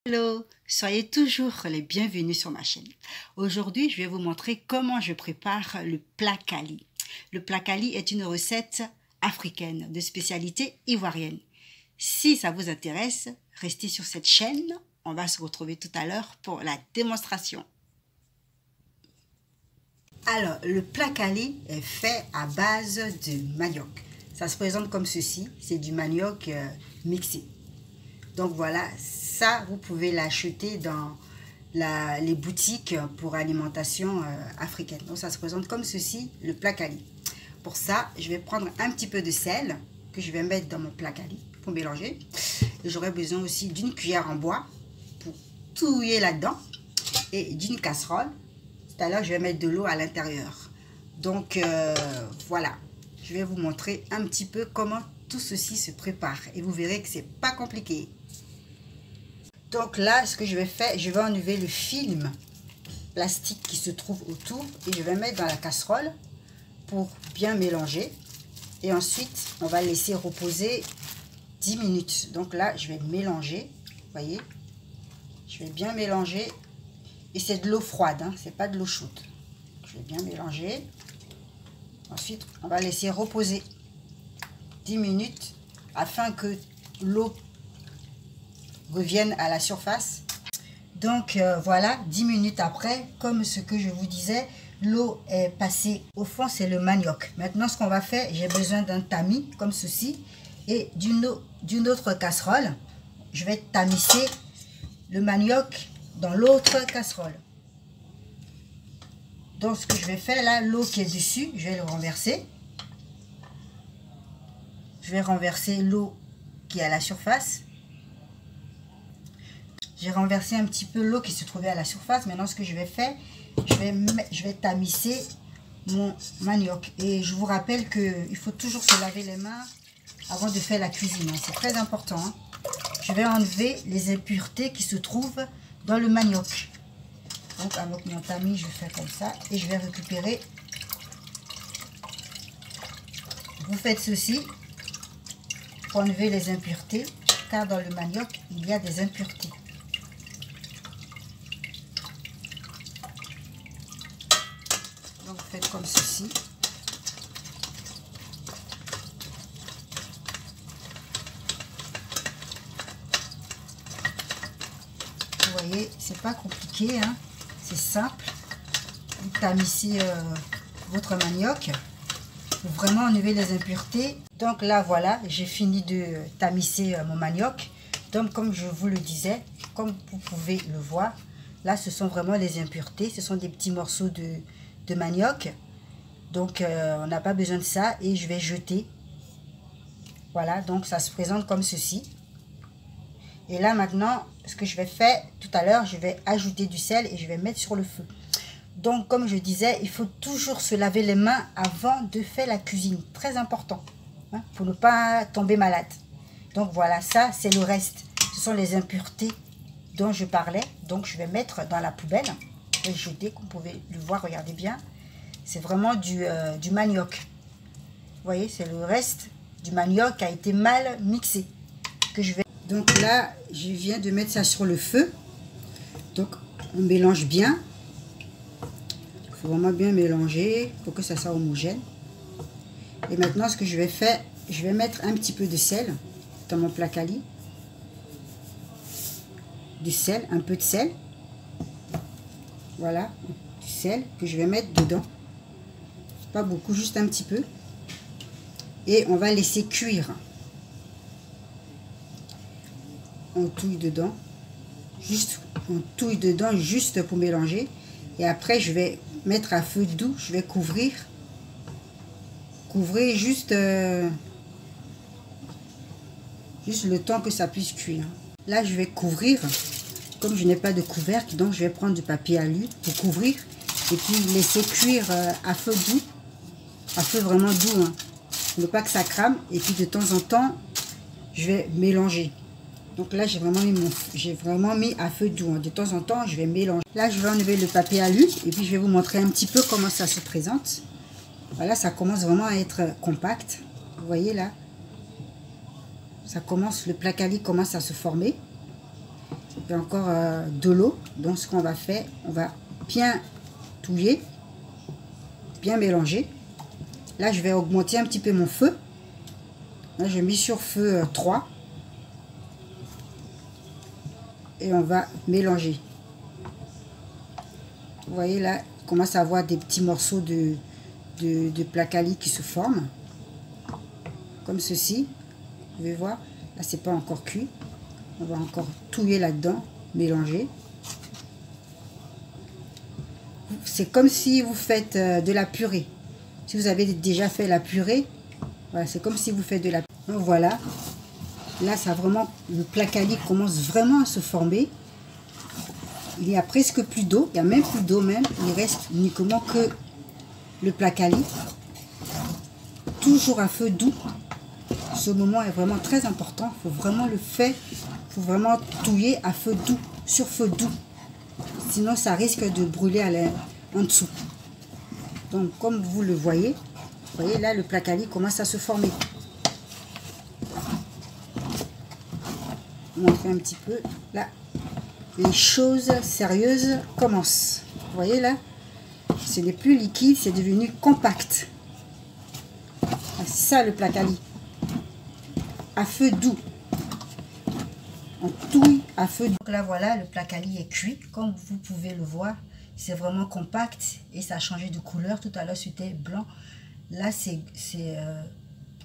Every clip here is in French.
Hello, soyez toujours les bienvenus sur ma chaîne. Aujourd'hui, je vais vous montrer comment je prépare le plat Kali. Le plat Kali est une recette africaine de spécialité ivoirienne. Si ça vous intéresse, restez sur cette chaîne. On va se retrouver tout à l'heure pour la démonstration. Alors, le plat Kali est fait à base de manioc. Ça se présente comme ceci, c'est du manioc mixé. Donc voilà, ça vous pouvez l'acheter dans les boutiques pour alimentation africaine. Donc ça se présente comme ceci, le plat Kali. Pour ça, je vais prendre un petit peu de sel que je vais mettre dans mon plat Kali pour mélanger. J'aurai besoin aussi d'une cuillère en bois pour touiller là-dedans et d'une casserole. Tout à l'heure, je vais mettre de l'eau à l'intérieur. Donc voilà, je vais vous montrer un petit peu comment tout ceci se prépare et vous verrez que c'est pas compliqué. Donc là, ce que je vais faire, je vais enlever le film plastique qui se trouve autour et je vais mettre dans la casserole pour bien mélanger. Et ensuite, on va laisser reposer 10 minutes. Donc là, je vais mélanger, vous voyez, je vais bien mélanger. Et c'est de l'eau froide, hein, c'est pas de l'eau chaude. Je vais bien mélanger. Ensuite, on va laisser reposer 10 minutes afin que l'eau revienne à la surface. Donc voilà, 10 minutes après, comme ce que je vous disais, l'eau est passée au fond, c'est le manioc. Maintenant, ce qu'on va faire, j'ai besoin d'un tamis comme ceci et d'une autre casserole. Je vais tamiser le manioc dans l'autre casserole. Donc ce que je vais faire là, l'eau qui est dessus, je vais le renverser. Je vais renverser l'eau qui est à la surface. J'ai renversé un petit peu l'eau qui se trouvait à la surface. Maintenant, ce que je vais faire, je vais tamiser mon manioc. Et je vous rappelle qu'il faut toujours se laver les mains avant de faire la cuisine. Hein. C'est très important. Hein. Je vais enlever les impuretés qui se trouvent dans le manioc. Donc, avec mon tamis, je fais comme ça. Et je vais récupérer. Vous faites ceci pour enlever les impuretés. Car dans le manioc, il y a des impuretés. Donc vous faites comme ceci. Vous voyez, c'est pas compliqué, hein? C'est simple. Vous tamisez votre manioc pour vraiment enlever les impuretés. Donc là voilà, j'ai fini de tamiser mon manioc. Donc comme je vous le disais, comme vous pouvez le voir, là ce sont vraiment les impuretés. Ce sont des petits morceaux de manioc. Donc on n'a pas besoin de ça et je vais jeter. Voilà, donc ça se présente comme ceci. Et là maintenant, ce que je vais faire tout à l'heure, je vais ajouter du sel et je vais mettre sur le feu. Donc comme je disais, il faut toujours se laver les mains avant de faire la cuisine. Très important, hein, pour ne pas tomber malade. Donc voilà, ça c'est le reste. Ce sont les impuretés dont je parlais. Donc je vais mettre dans la poubelle. Je vais jeter, comme vous pouvez le voir, regardez bien. C'est vraiment du manioc. Vous voyez, c'est le reste du manioc qui a été mal mixé. Que je vais... Donc là, je viens de mettre ça sur le feu. Donc on mélange bien. Il faut vraiment bien mélanger pour que ça soit homogène. Et maintenant, ce que je vais faire, je vais mettre un petit peu de sel dans mon plat Kali. Du sel, un peu de sel. Voilà, du sel que je vais mettre dedans. Pas beaucoup, juste un petit peu. Et on va laisser cuire. On touille dedans. On touille dedans juste pour mélanger. Et après, je vais mettre à feu doux. Je vais couvrir. Couvrir juste le temps que ça puisse cuire. Là, je vais couvrir. Comme je n'ai pas de couvercle, donc je vais prendre du papier alu pour couvrir. Et puis laisser cuire à feu doux. À feu vraiment doux. Hein. Pour ne pas que ça crame. Et puis de temps en temps, je vais mélanger. Donc là, j'ai vraiment mis à feu doux. De temps en temps, je vais mélanger. Là, je vais enlever le papier alu et puis je vais vous montrer un petit peu comment ça se présente. Voilà, ça commence vraiment à être compact. Vous voyez là, ça commence, le plat Kali commence à se former. et encore de l'eau. Donc ce qu'on va faire, on va bien touiller, bien mélanger. Là je vais augmenter un petit peu mon feu. Là je mets sur feu 3 et on va mélanger. Vous voyez là, il commence à avoir des petits morceaux de placali qui se forment comme ceci. Vous pouvez voir, là c'est pas encore cuit. On va encore touiller là-dedans, mélanger. C'est comme si vous faites de la purée. Si vous avez déjà fait la purée, voilà, c'est comme si vous faites de la purée. Donc voilà, là ça vraiment, le placali commence vraiment à se former. Il n'y a presque plus d'eau, il n'y a même plus d'eau même, il reste uniquement que le placali. Toujours à feu doux. Ce moment est vraiment très important, il faut vraiment le faire, il faut vraiment touiller à feu doux, sur feu doux. Sinon ça risque de brûler en dessous. Donc comme vous le voyez là le placali commence à se former. On fait un petit peu, là les choses sérieuses commencent. Vous voyez là, ce n'est plus liquide, c'est devenu compact. C'est ça le placali. À feu doux. On touille à feu doux. Donc là voilà, le placali est cuit. Comme vous pouvez le voir, c'est vraiment compact et ça a changé de couleur. Tout à l'heure c'était blanc. Là c'est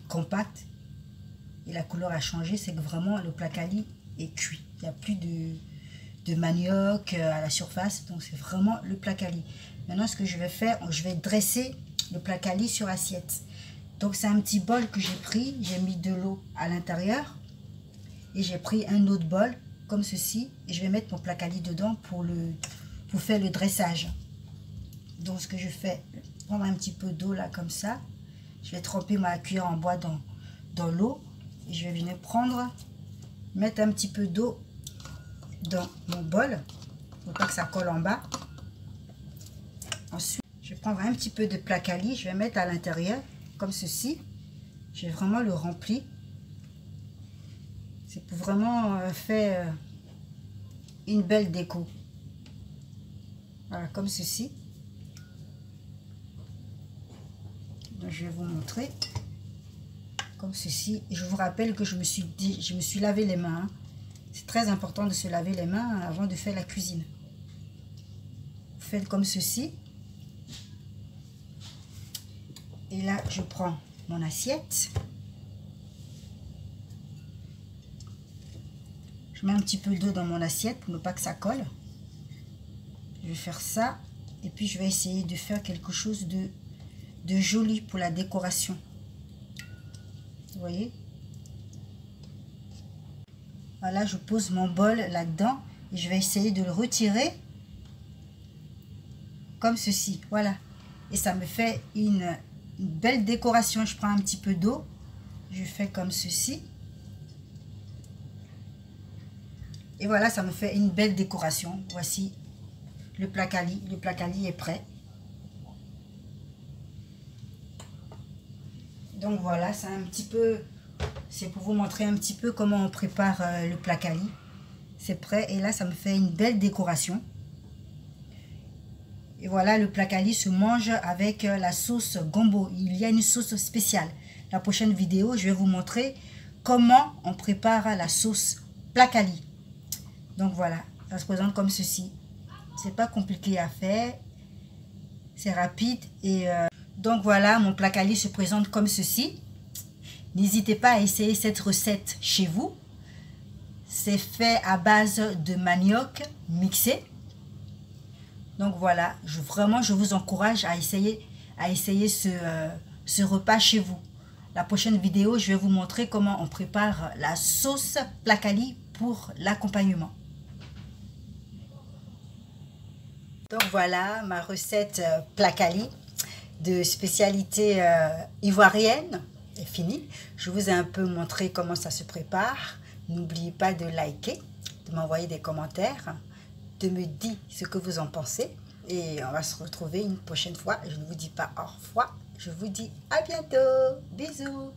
compact et la couleur a changé. C'est que vraiment le placali est cuit. Il n'y a plus de manioc à la surface. Donc c'est vraiment le placali. Maintenant ce que je vais faire, je vais dresser le placali sur assiette. Donc c'est un petit bol que j'ai pris, j'ai mis de l'eau à l'intérieur et j'ai pris un autre bol comme ceci et je vais mettre mon placali dedans pour faire le dressage. Donc ce que je fais, prendre un petit peu d'eau là comme ça, je vais tremper ma cuillère en bois dans l'eau et je vais venir mettre un petit peu d'eau dans mon bol pour pas que ça colle en bas. Ensuite je vais prendre un petit peu de placali, je vais mettre à l'intérieur comme ceci. J'ai vraiment le rempli. C'est pour vraiment faire une belle déco. Voilà, comme ceci. Donc, je vais vous montrer. Comme ceci. Et je vous rappelle que je me suis lavé les mains. Hein. C'est très important de se laver les mains avant de faire la cuisine. Vous faites comme ceci. Et là, je prends mon assiette. Je mets un petit peu d'eau dans mon assiette pour ne pas que ça colle. Je vais faire ça. Et puis, je vais essayer de faire quelque chose de joli pour la décoration. Vous voyez? Voilà, je pose mon bol là-dedans. Et je vais essayer de le retirer. Comme ceci. Voilà. Et ça me fait une belle décoration. Je prends un petit peu d'eau, je fais comme ceci et voilà, ça me fait une belle décoration. Voici le placali est prêt. Donc voilà, c'est un petit peu, c'est pour vous montrer un petit peu comment on prépare le placali. C'est prêt et là ça me fait une belle décoration. Et voilà, le placali se mange avec la sauce gombo. Il y a une sauce spéciale. La prochaine vidéo, je vais vous montrer comment on prépare la sauce placali. Donc voilà, ça se présente comme ceci. C'est pas compliqué à faire. C'est rapide. Et donc voilà, mon placali se présente comme ceci. N'hésitez pas à essayer cette recette chez vous. C'est fait à base de manioc mixé. Donc voilà, vraiment je vous encourage à essayer ce repas chez vous. La prochaine vidéo, je vais vous montrer comment on prépare la sauce placali pour l'accompagnement. Donc voilà, ma recette placali de spécialité ivoirienne est finie. Je vous ai un peu montré comment ça se prépare. N'oubliez pas de liker, de m'envoyer des commentaires, de me dire ce que vous en pensez. Et on va se retrouver une prochaine fois. Je ne vous dis pas au revoir, je vous dis à bientôt. Bisous.